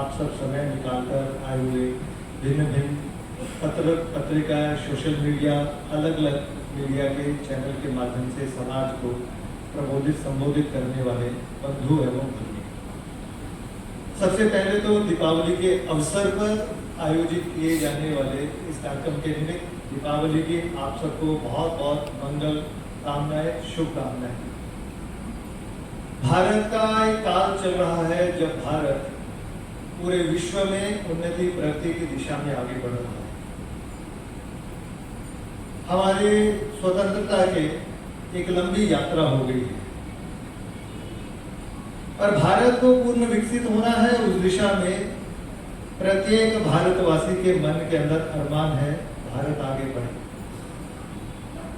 आप सब समय निकालकर आए हुए, भिन्न भिन्न पत्रिका, सोशल मीडिया, अलग अलग मीडिया के चैनल के माध्यम से समाज को प्रबोधित संबोधित करने वाले बंधु एवं भगिनी, सबसे पहले तो दीपावली के अवसर पर आयोजित किए जाने वाले इस कार्यक्रम के निमित्त दीपावली की आप सबको बहुत बहुत मंगल कामनाएं, शुभकामनाएं। भारत का एक काल चल रहा है जब भारत पूरे विश्व में उन्नति प्रगति की दिशा में आगे बढ़ रहा है। हमारी स्वतंत्रता के एक लंबी यात्रा हो गई है और भारत को पूर्ण विकसित होना है। उस दिशा में प्रत्येक भारतवासी के मन के अंदर अरमान है भारत आगे बढ़े।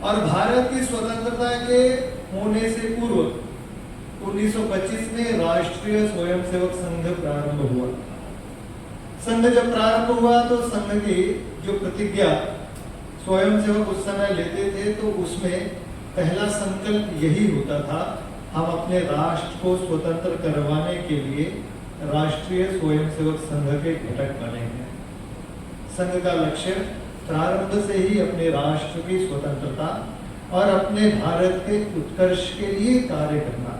और भारत की स्वतंत्रता के होने से पूर्व 1925 में राष्ट्रीय स्वयंसेवक संघ प्रारंभ हुआ। संघ जब प्रारंभ हुआ तो संघ की जो प्रतिज्ञा स्वयंसेवक उस समय लेते थे तो उसमें पहला संकल्प यही होता था, हम अपने राष्ट्र को स्वतंत्र करवाने के लिए राष्ट्रीय स्वयंसेवक संघ के घटक बनेंगे। संघ का लक्ष्य प्रारंभ से ही अपने राष्ट्र की स्वतंत्रता और अपने भारत के उत्कर्ष के लिए कार्य करना।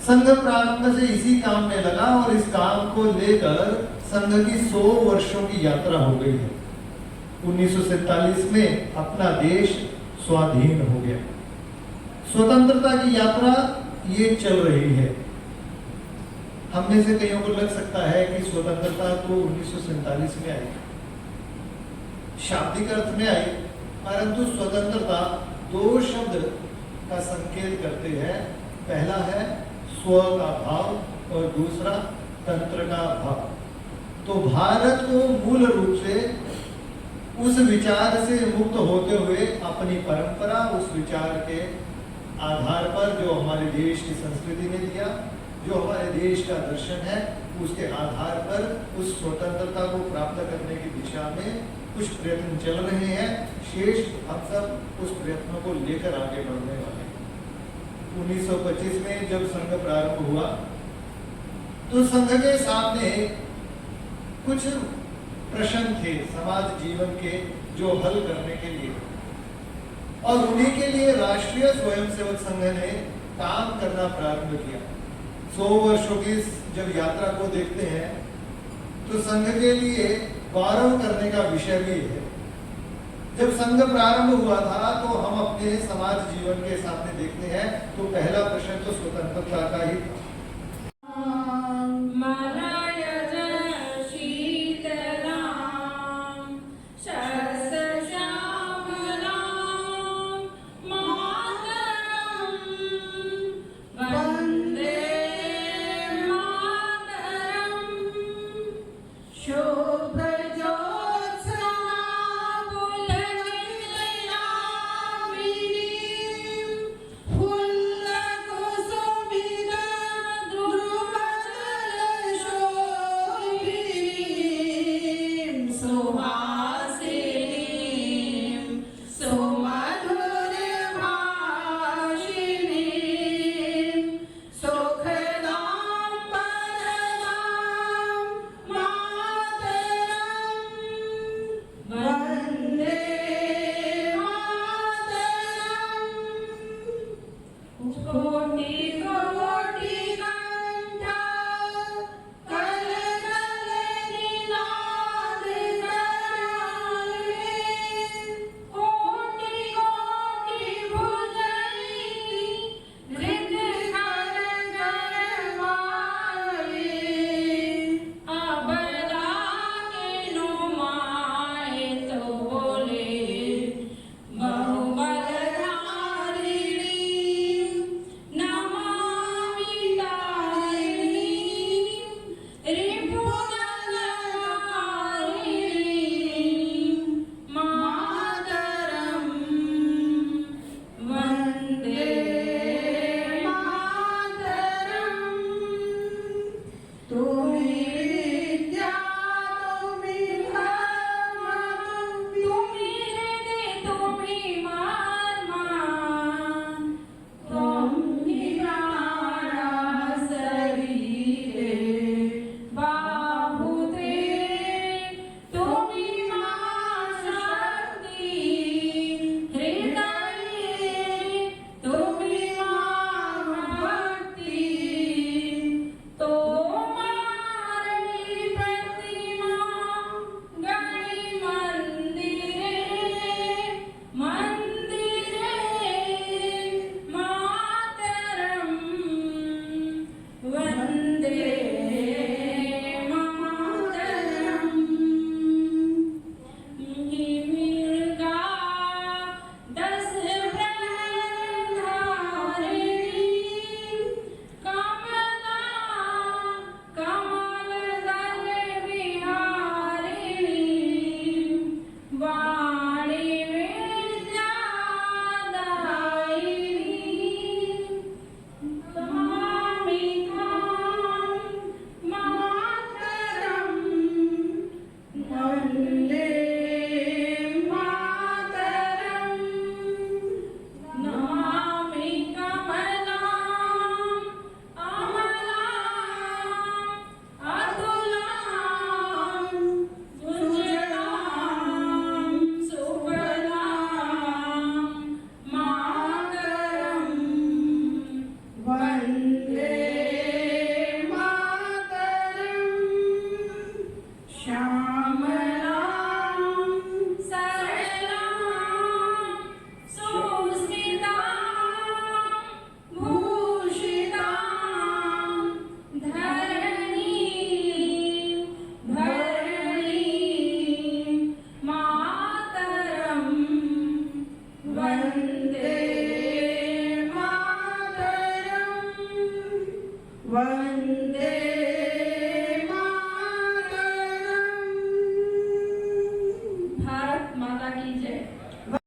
संघ प्रारंभ से इसी काम में लगा और इस काम को लेकर संघ की 100 वर्षों की यात्रा हो गई है। 1947 में अपना देश स्वाधीन हो गया। स्वतंत्रता की यात्रा ये चल रही है। हम में से कईयों को लग सकता है कि स्वतंत्रता तो 1947 में आई, शाब्दिक अर्थ में आई, परंतु स्वतंत्रता 2 शब्द का संकेत करते हैं। पहला है स्व का भाव और दूसरा तंत्र का भाव। तो भारत को मूल रूप से उस विचार से मुक्त होते हुए अपनी परंपरा, उस विचार के आधार पर जो हमारे देश की संस्कृति ने दिया, जो हमारे देश का दर्शन है, उसके आधार पर उस स्वतंत्रता को प्राप्त करने की दिशा में कुछ प्रयत्न चल रहे हैं। शेष हम सब उस प्रयत्नों को लेकर आगे बढ़ने वाले हैं। 1925 में जब संघ प्रारंभ हुआ तो संघ के सामने कुछ प्रश्न थे समाज जीवन के जो हल करने के लिए, और उन्हीं के लिए राष्ट्रीय स्वयंसेवक संघ ने काम करना प्रारंभ किया। 100 वर्षों की जब यात्रा को देखते हैं तो संघ के लिए गौरव करने का विषय भी है। जब संघ प्रारंभ हुआ था तो हम अपने समाज जीवन के सामने देखते हैं तो पहला प्रश्न तो स्वतंत्रता का ही था। वंदे